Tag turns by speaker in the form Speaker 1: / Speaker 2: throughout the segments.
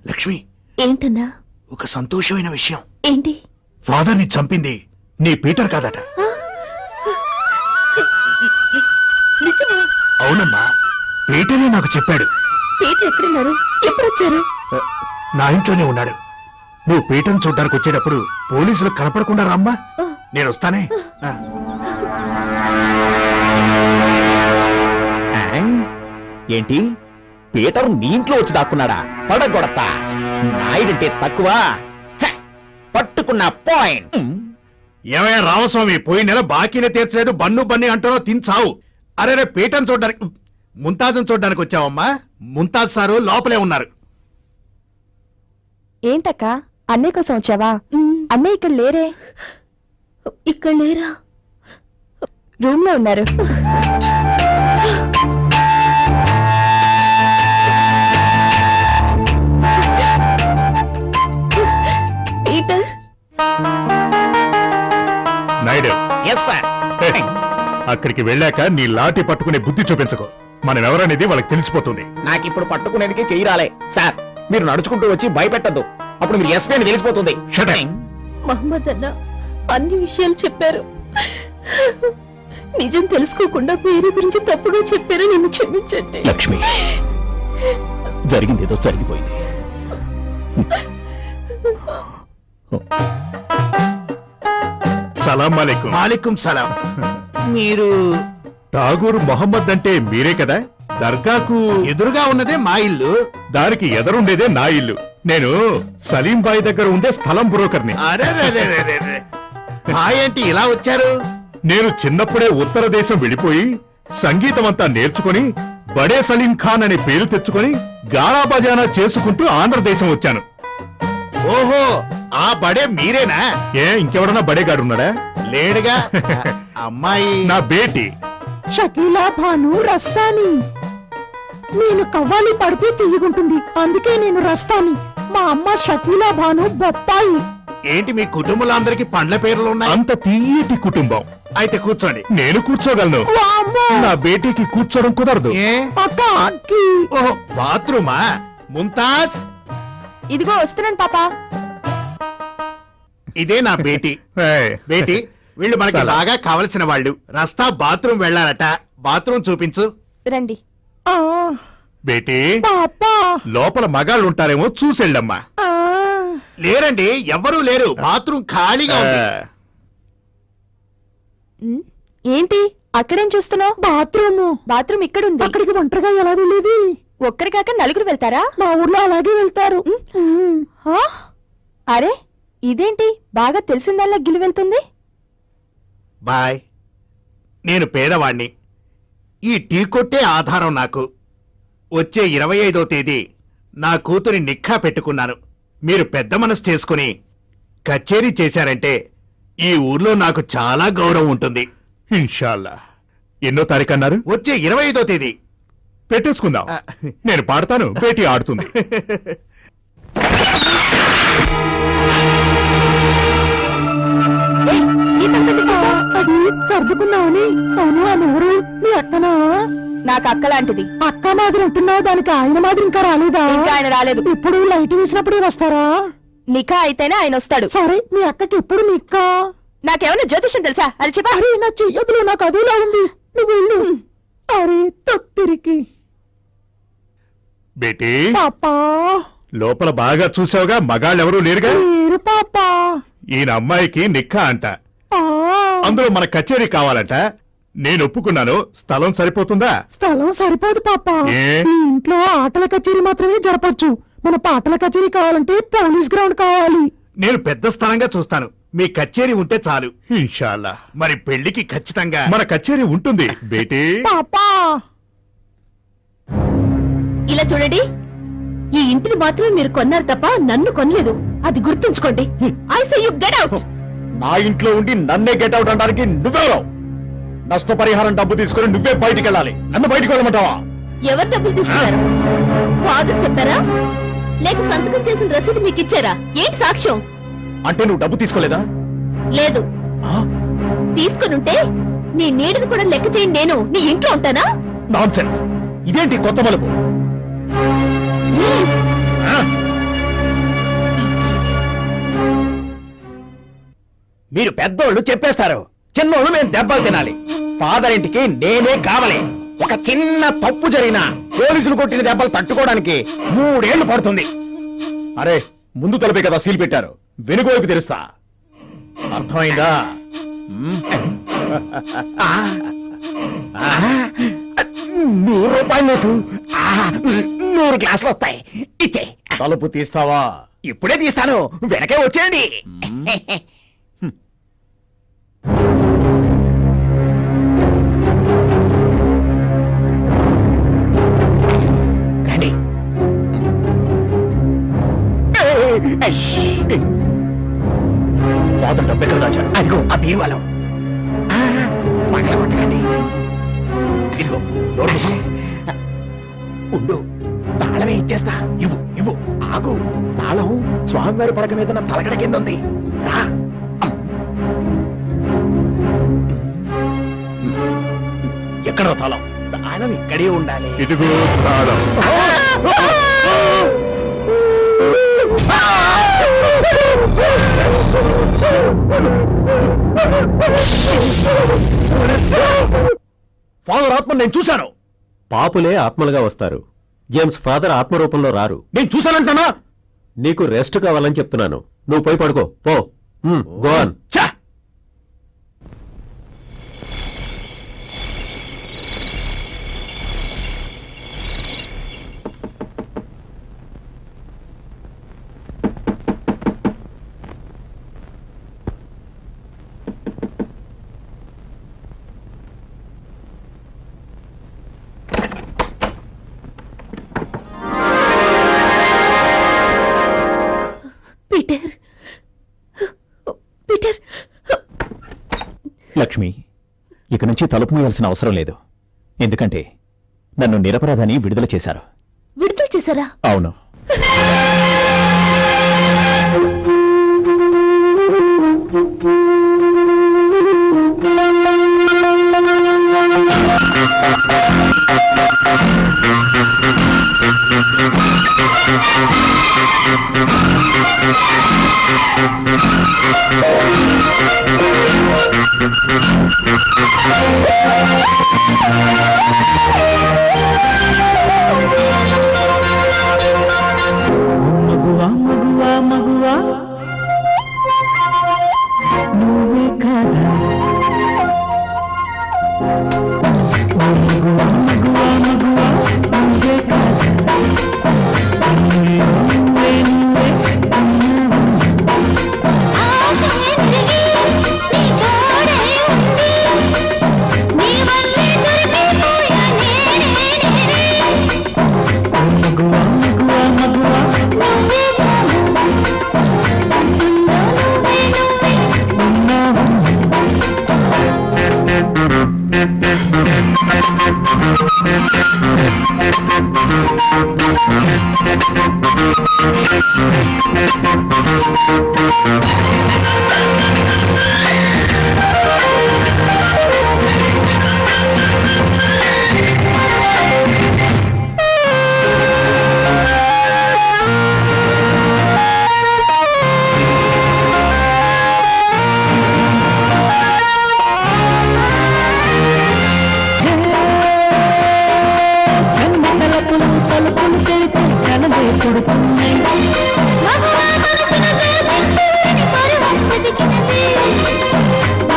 Speaker 1: లక్ష్మి,
Speaker 2: ఏంటన్నా?
Speaker 1: ఒక సంతోషమైన విషయం.
Speaker 2: ఏంటి?
Speaker 1: ఫాదర్ని చంపింది నీ పీటర్ కాదట.
Speaker 2: నిజమా?
Speaker 1: అవునమ్మా, పీటరే నాకు చెప్పాడు.
Speaker 2: పీటర్ ఎక్కడున్నారు? ఎప్పుడొచ్చారు?
Speaker 1: నా ఇంట్లోనే ఉన్నాడు. నువ్వు పీటర్ని చూడ్డానికి వచ్చేటప్పుడు పోలీసులు కనపడకుండా రామ్మా. నేను వస్తానే.
Speaker 3: ఏంటి, పీటర్ నీ ఇంట్లో వచ్చి దాక్కున్నాడా? పడగొడతా. నాయుడంటే తక్కువ. పట్టుకున్న పాయింట్.
Speaker 1: ఏమయ్యా రామస్వామి, పోయిన నెల బాకీనే తీర్చలేదు, బన్ను బన్ని అంటారో తినచావు. అరే పీటర్ని చూడ్డానికి, ముంతాజ్ని చూడ్డానికి వచ్చావమ్మా. ముంతాజ్ సారు లోపలే ఉన్నారు.
Speaker 4: ఏంటక్క, అన్నయ్య కోసం వచ్చావా? అన్నయ్య ఇక్కడ లేరే.
Speaker 2: ఇక్కడ లేరా?
Speaker 4: రూమ్ లో ఉన్నారు.
Speaker 2: పీటర్.
Speaker 1: Naidu,
Speaker 3: yes sir.
Speaker 1: అక్కడికి వెళ్ళాక నీ లాఠీ పట్టుకునే బుద్ధి చూపించుకో. మనం ఎవరనేది వాళ్ళకి తెలిసిపోతుంది.
Speaker 3: నాకిప్పుడు పట్టుకునేందుకే చెయ్యరాలే సార్. మీరు నడుచుకుంటూ వచ్చి భయపెట్టద్దు, అప్పుడు మీరు ఎస్పీ అని తెలిసిపోతుంది.
Speaker 2: మహమ్మద్ అన్న అన్ని విషయాలు చెప్పారు. నిజం తెలుసుకోకుండా పేరు గురించి తప్పుగా చెప్పారు. నన్ను క్షమించండి.
Speaker 3: లక్ష్మి, జరిగిందేదో జరిగిపోయింది.
Speaker 1: సలాం అలైకుం. మాలికుం సలాం.
Speaker 3: మీరు
Speaker 1: ఠాగూర్ మొహమ్మద్ అంటే మీరే కదా? దర్గాకు ఎదురుగా ఉన్నదే మా ఇల్లు, దానికి ఎదురుండేదే నా ఇల్లు. నేను సలీం బాయ్ దగ్గర ఉండే స్థలం బ్రోకర్ని. ఏంటి ఇలా వచ్చారు? నేను చిన్నప్పుడే ఉత్తర దేశం వెళ్ళిపోయి సంగీతం అంతా నేర్చుకుని బడే సలీం ఖాన్ అనే పేరు తెచ్చుకొని గారా బజానా చేసుకుంటూ ఆంధ్రదేశం వచ్చాను. ఓహో, ఆ బడే మీరేనా? ఏ, ఇంకెవడన్నా బడేగాడు ఉన్నాడా? లేడుగా. అమ్మాయి నా బేటి
Speaker 4: షకీలా భాను రస్తాని. నేను కవ్వాలి పడితే తీయగుంటుంది, అందుకే నేను రస్తాని. మా అమ్మ షకీలా భాను బొప్పాయి.
Speaker 1: ఏంటి, మీ కుటుంబంలో అందరికి పండ్ల పేర్లు ఉన్నాయి? అంత తీయటి కుటుంబం. అయితే కూర్చోండి. నేను కూర్చోగలను. నా బేటీకి కూర్చోడం కుదరదు. ఓహో, బాత్రూమా? ముంతాజ్,
Speaker 4: ఇదిగో వస్తున్నాను పాపా.
Speaker 1: ఇదే నా బేటీ. బేటీ, వీళ్ళు మనకి బాగా కావలసిన వాళ్ళు. రస్తా బాత్రూమ్ వెళ్ళాలట. బాత్రూమ్ చూపించు.
Speaker 4: రండి.
Speaker 1: బేటీ, లోపల మగాళ్ళు ఉంటారేమో చూసెళ్ళమ్మా. లేరండి, ఎవ్వరూ లేరు. బాత్రూమ్ ఖాళీగా ఉంది.
Speaker 4: ఏంటి అక్కడేం చూస్తున్నావు? బాత్రూమ్ ఇక్కడుంది. అక్కడికి ఒంటరిగా ఎలా వెళ్ళేది? ఒక్కరి కాక నలుగురు వెళ్తారా? మా ఊర్లో అలాగే వెళ్తారు. అరే, ఇదేంటి బాగా తెలిసిందల్లా గిలి వెళ్తుంది?
Speaker 1: బాయ్, నేను పేదవాణ్ణి. ఈ టీ కొట్టే ఆధారం నాకు. వచ్చే 25వ తేదీ నా కూతురి నిక్కా పెట్టుకున్నాను. మీరు పెద్ద మనసు చేసుకుని కచేరీ చేశారంటే ఈ ఊర్లో నాకు చాలా గౌరవం ఉంటుంది. ఇన్షాల్లా. ఎన్నో తారీఖు అన్నారు? వచ్చే 25వ తేదీ పెట్టేసుకుందాం. నేను పాడతాను, బేటీ ఆడుతుంది.
Speaker 4: అది సర్దుకున్నావని. అవును, ఆమె ఎవరు? మీ అక్కనా? నాకు అక్క లాంటిది. అక్క మాదిరి ఉంటున్నావు, దానికి ఆయన మాదిరి ఇంకా రాలేదా? ఇంకా ఆయన రాలేదు. ఇప్పుడు లైట్ వేసినప్పుడు వస్తారా? నిఖా అయితేనే ఆయన వస్తాడు. సరే, మీ అక్కకి ఎప్పుడు నిఖా? నాకేమన్నా జ్యోతిషం తెలుసా? అది చెప్పా. అరే, నా చెయ్యదులు, నాకు అదిలా ఉంది. నువ్వు వెళ్ళు. అరే తొత్తిరికి.
Speaker 1: బేటీ,
Speaker 4: పాపా,
Speaker 1: లోపల బాగా చూసావుగా, మగాళ్ళెవరూ లేరుగా?
Speaker 4: లేరు పాపా.
Speaker 1: ఈయన అమ్మాయికి నిక్కా అంట. అందులో మన కచేరీ కావాలంట. నేను ఒప్పుకున్నాను. స్థలం సరిపోతుందా?
Speaker 4: స్థలం సరిపోదు పాపా.
Speaker 1: ఏ?
Speaker 4: ఈ ఇంట్లో ఆటల కచేరీ మాత్రమే జరపచ్చు. మన పాటల కచేరీ కావాలంటే పోలీస్ గ్రౌండ్ కావాలి.
Speaker 1: నేను పెద్ద స్థలంగా చూస్తాను. మీ కచేరీ ఉంటే చాలు. ఇన్షాల్లా. మరి పెళ్లికి ఖచ్చితంగా మన కచేరీ ఉంటుంది బేటీ.
Speaker 4: పాపా,
Speaker 2: ఇలా చూడండి, ఈ ఇంటిని మాత్రమే మీరు కొన్నారు తప్ప నన్ను కొనలేదు. అది గుర్తుంచుకోండి. I say you get out.
Speaker 3: నా ఇంట్లో ఉండి నన్నే గెట్ అవుట్ అనడానికి నువ్వెవరో? నష్టపరిహారం డబ్బు తీసుకుని నువ్వే బయటికి వెళ్ళాలి. నన్ను బయటికి వెళ్ళమంటావా?
Speaker 2: ఎవరు డబ్బులు తీసుకున్నారు? ఫాదర్ చెప్పారా? లేక సంతకం చేసిన రసీదు మీకు ఇచ్చారా? ఏంటి సాక్ష్యం?
Speaker 3: అంటే నువ్వు డబ్బు తీసుకోలేదా?
Speaker 2: లేదు. తీసుకునుంటే నీ నీడను కూడా లెక్క చేయని నేను నీ ఇంట్లో ఉంటానా?
Speaker 3: నాన్సెన్స్. ఇదేంటి కొత్త మలుపు? మీరు పెద్దోళ్ళు చెప్పేస్తారు, చిన్నోళ్ళు మేము దెబ్బలు తినాలి. ఫాదర్ ఇంటికి నేనే కావాలి. ఒక చిన్న తప్పు జరిగినా పోలీసులు కొట్టిన దెబ్బలు తట్టుకోవడానికి 3 ఏళ్లు పడుతుంది. అరే ముందు తలపే కదా సీల్ పెట్టారు, వెనుక వైపు తెరుస్తా. అర్థమైందా? 100 రూపాయల నోటు, 100 గ్లాసులు వస్తాయి. ఇచ్చే. తలుపు తీస్తావా? ఇప్పుడే తీస్తాను, వెనకే వచ్చేయండి. రండి. ఫాదర్ డబ్బు ఎక్కడ దాచారు? అదిగో ఆ బీరువాలో. పగల కొట్టకండి. ఇదిగో నోరు మూసుకో. ఉండు, తాళమే ఇచ్చేస్తా. ఇవ్వు. ఆగు. తాళం స్వామివారి పడక మీద నా తలగడ కింద ఉంది. రా. ఎక్కడ తాళం? తాళం ఇక్కడే ఉండాలి.
Speaker 1: ఇదిగో తాళం.
Speaker 3: ఫాదర్ ఆత్మ నేను చూశాను.
Speaker 5: పాపులే ఆత్మలుగా వస్తారు. జేమ్స్ ఫాదర్ ఆత్మరూపంలో రారు.
Speaker 3: నేను చూశానంటున్నా.
Speaker 5: నీకు రెస్ట్ కావాలని చెప్తున్నాను. నువ్వు పోయి పడుకో పో. Go on.
Speaker 3: ఛా!
Speaker 2: పీటర్,
Speaker 3: లక్ష్మి, ఇక నుంచి తలుపు మూయాల్సిన అవసరం లేదు. ఎందుకంటే నన్ను నిరపరాధని విడుదల చేశారు.
Speaker 2: విడుదల చేశారా?
Speaker 3: అవును.
Speaker 6: మగువా మగువా మగువా నువ్వే కాదా? ఓ మగువా మగువా మగువా నువ్వే కాదా? కన్నుల్లో నువ్వే ఉన్నావు. ఓ మగువా మగువా మగువా ఉన్నావు. కన్ను తలుపులు తెరిచి కలలే పుడుతున్నాయి.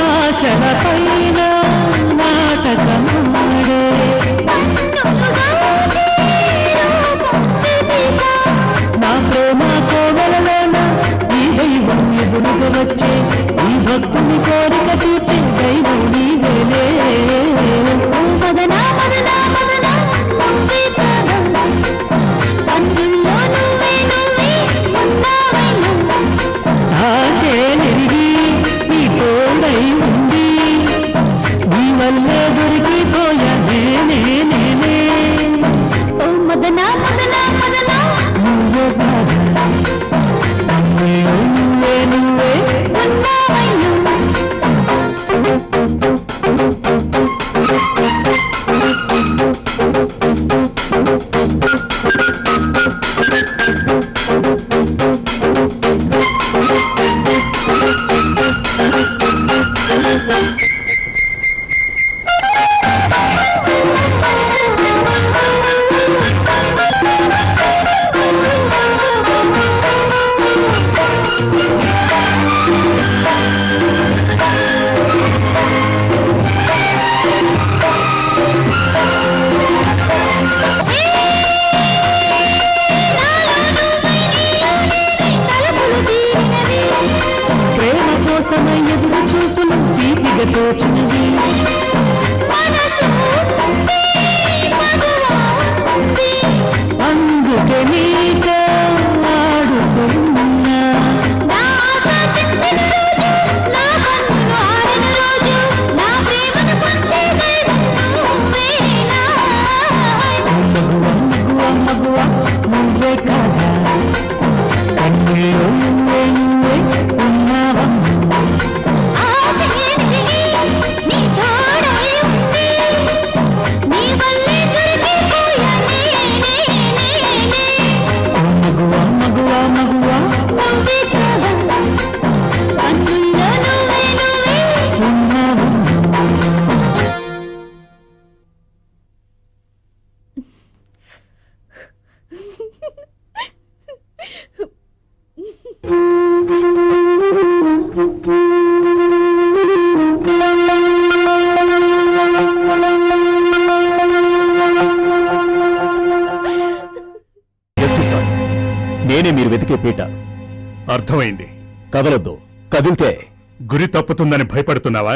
Speaker 6: ఆశల పైన నాటకమాడే నా ప్రేమ కోవెలలోన ఈ దైవం ఎదురుగా వచ్చే, ఈ భక్తుని కోరిక తీర్చే దైవం నీవేలే. ఆశే నెరిగి నీ తోడై ఉంది, నీ వల్లే దొరికిపోయా నేనే నేనే. నువ్వే కాదా? నువ్వే నువ్వే తోచినది అందుకే నీతో ఆడుకున్నా మగువ మగువ మగువ నువ్వే కాదా కన్నుల్లో నువ్వే నువ్వే ఉన్నావమ్మా మగువ మగువ మగువ ఉన్నావమ్మా
Speaker 3: ఎస్పీ సార్ నేనే మీరు వెతికే పీట.
Speaker 1: అర్థమైంది.
Speaker 3: కదలొద్దు, కదిలితే
Speaker 1: గురి తప్పుతుందని భయపడుతున్నావా?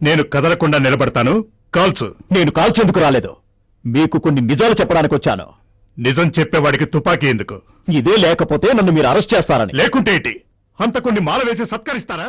Speaker 1: నేను కదలకుండా నిలబడతాను. కాల్చు.
Speaker 3: నేను కాల్చేందుకు రాలేదు, మీకు కొన్ని నిజాలు చెప్పడానికి వచ్చాను.
Speaker 1: నిజం చెప్పేవాడికి తుపాకీ ఎందుకు?
Speaker 3: ఇదే లేకపోతే నన్ను మీరు అరెస్ట్ చేస్తారని.
Speaker 1: లేకుంటే ఏంటి? హంతకుణ్ణి మాల వేసి సత్కరిస్తారా?